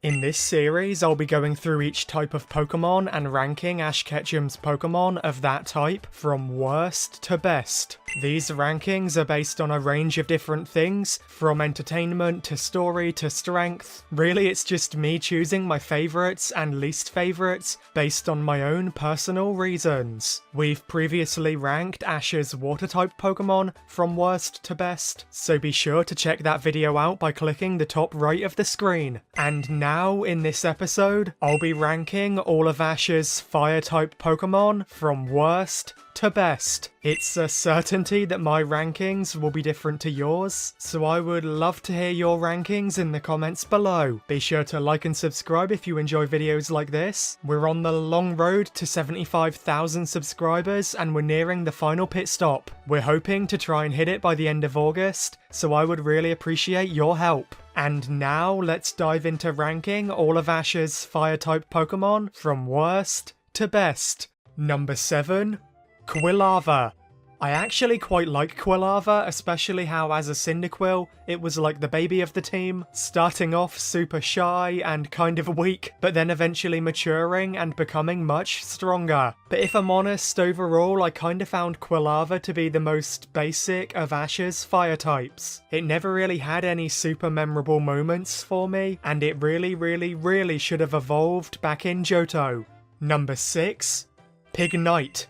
In this series, I'll be going through each type of Pokemon and ranking Ash Ketchum's Pokemon of that type from worst to best. These rankings are based on a range of different things, from entertainment to story to strength. Really, it's just me choosing my favourites and least favourites based on my own personal reasons. We've previously ranked Ash's Water-type Pokemon from worst to best, so be sure to check that video out by clicking the top right of the screen. And now, in this episode, I'll be ranking all of Ash's Fire-type Pokemon from worst to best. It's a certainty that my rankings will be different to yours, so I would love to hear your rankings in the comments below. Be sure to like and subscribe if you enjoy videos like this. We're on the long road to 75,000 subscribers and we're nearing the final pit stop. We're hoping to try and hit it by the end of August, so I would really appreciate your help. And now let's dive into ranking all of Ash's Fire-type Pokemon from worst to best. Number 7. Quilava. I actually quite like Quilava, especially how as a Cyndaquil, it was like the baby of the team, starting off super shy and kind of weak, but then eventually maturing and becoming much stronger. But if I'm honest, overall I kinda found Quilava to be the most basic of Ash's fire types. It never really had any super memorable moments for me, and it really should have evolved back in Johto. Number 6. Pignite.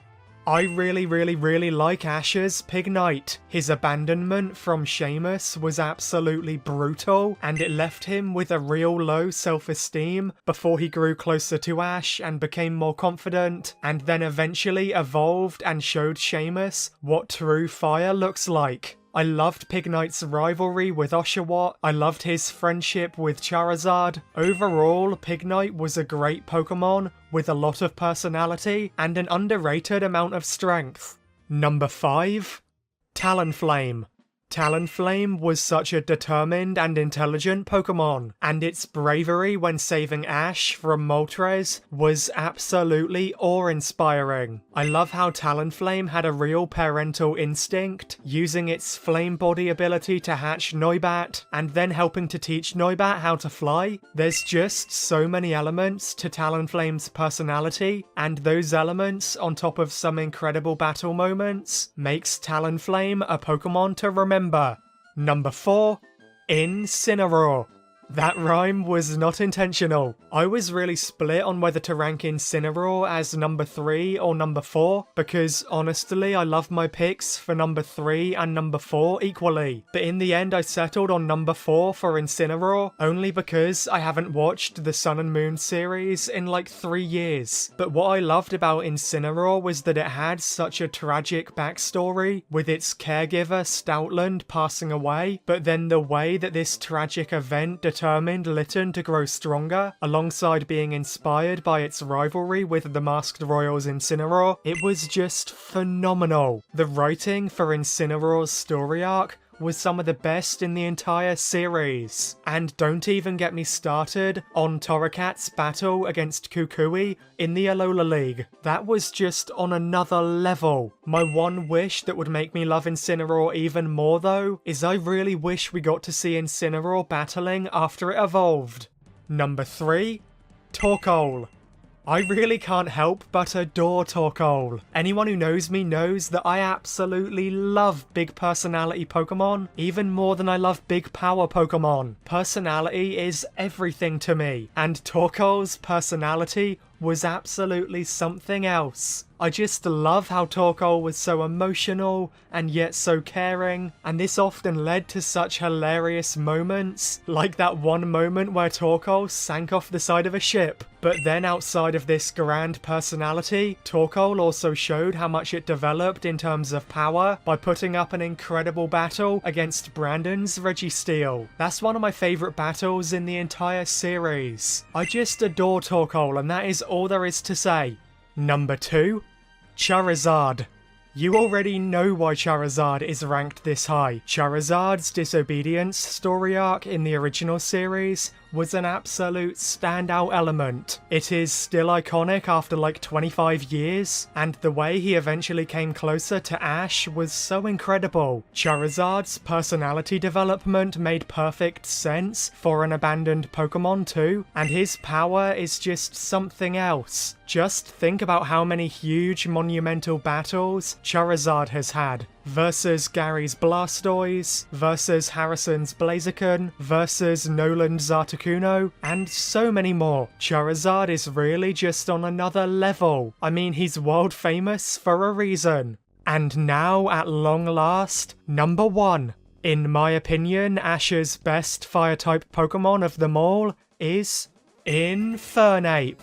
I really like Ash's Pignite. His abandonment from Seamus was absolutely brutal, and it left him with a real low self-esteem before he grew closer to Ash and became more confident, and then eventually evolved and showed Seamus what true fire looks like. I loved Pignite's rivalry with Oshawott, I loved his friendship with Charizard. Overall, Pignite was a great Pokemon with a lot of personality and an underrated amount of strength. Number 5. Talonflame. Talonflame was such a determined and intelligent Pokemon, and its bravery when saving Ash from Moltres was absolutely awe-inspiring. I love how Talonflame had a real parental instinct, using its flame body ability to hatch Noibat, and then helping to teach Noibat how to fly. There's just so many elements to Talonflame's personality, and those elements, on top of some incredible battle moments, makes Talonflame a Pokemon to remember. Number 4. Incineroar. That rhyme was not intentional. I was really split on whether to rank Incineroar as number 3 or number 4, because honestly I love my picks for number 3 and number 4 equally. But in the end I settled on number 4 for Incineroar, only because I haven't watched the Sun and Moon series in like 3 years. But what I loved about Incineroar was that it had such a tragic backstory, with its caregiver Stoutland passing away, but then the way that this tragic event determined Litten to grow stronger, alongside being inspired by its rivalry with the Masked Royal's Incineroar, it was just phenomenal. The writing for Incineroar's story arc was some of the best in the entire series. And don't even get me started on Torracat's battle against Kukui in the Alola League. That was just on another level. My one wish that would make me love Incineroar even more though, is I really wish we got to see Incineroar battling after it evolved. Number 3. Torkoal. I really can't help but adore Torkoal. Anyone who knows me knows that I absolutely love big personality Pokemon, even more than I love big power Pokemon. Personality is everything to me, and Torkoal's personality was absolutely something else. I just love how Torkoal was so emotional and yet so caring, and this often led to such hilarious moments, like that one moment where Torkoal sank off the side of a ship. But then outside of this grand personality, Torkoal also showed how much it developed in terms of power by putting up an incredible battle against Brandon's Registeel. That's one of my favourite battles in the entire series. I just adore Torkoal, and that is all there is to say. Number 2. Charizard. You already know why Charizard is ranked this high. Charizard's disobedience story arc in the original series was an absolute standout element. It is still iconic after like 25 years, and the way he eventually came closer to Ash was so incredible. Charizard's personality development made perfect sense for an abandoned Pokemon too, and his power is just something else. Just think about how many huge monumental battles Charizard has had. Versus Gary's Blastoise, versus Harrison's Blaziken, versus Noland's Articuno, and so many more. Charizard is really just on another level. I mean, he's world famous for a reason. And now, at long last, number 1. In my opinion, Ash's best Fire-type Pokemon of them all is Infernape.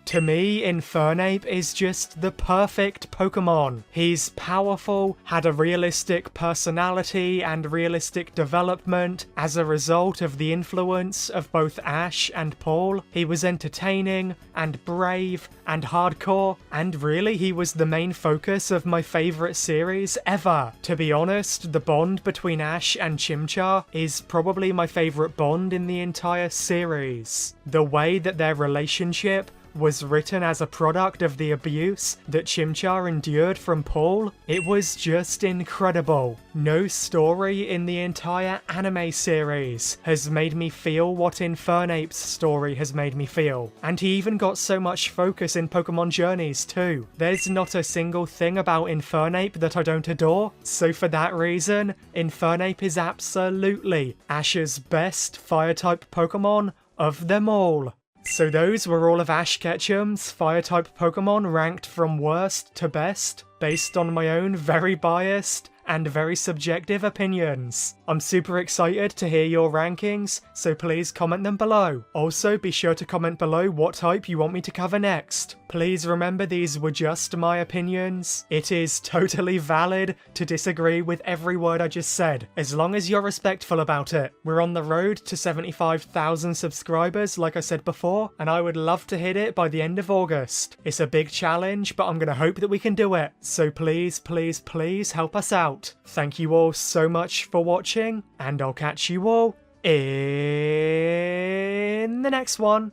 To me, Infernape is just the perfect Pokemon. He's powerful, had a realistic personality and realistic development as a result of the influence of both Ash and Paul. He was entertaining and brave and hardcore, and really he was the main focus of my favourite series ever. To be honest, the bond between Ash and Chimchar is probably my favourite bond in the entire series. The way that their relationship was written as a product of the abuse that Chimchar endured from Paul, it was just incredible. No story in the entire anime series has made me feel what Infernape's story has made me feel. And he even got so much focus in Pokemon Journeys too. There's not a single thing about Infernape that I don't adore, so for that reason, Infernape is absolutely Ash's best Fire-type Pokemon of them all. So those were all of Ash Ketchum's Fire-type Pokemon ranked from worst to best, based on my own very biased and very subjective opinions. I'm super excited to hear your rankings, so please comment them below. Also, be sure to comment below what type you want me to cover next. Please remember these were just my opinions. It is totally valid to disagree with every word I just said, as long as you're respectful about it. We're on the road to 75,000 subscribers, like I said before, and I would love to hit it by the end of August. It's a big challenge, but I'm gonna hope that we can do it. So please, please, please help us out. Thank you all so much for watching, and I'll catch you all in the next one.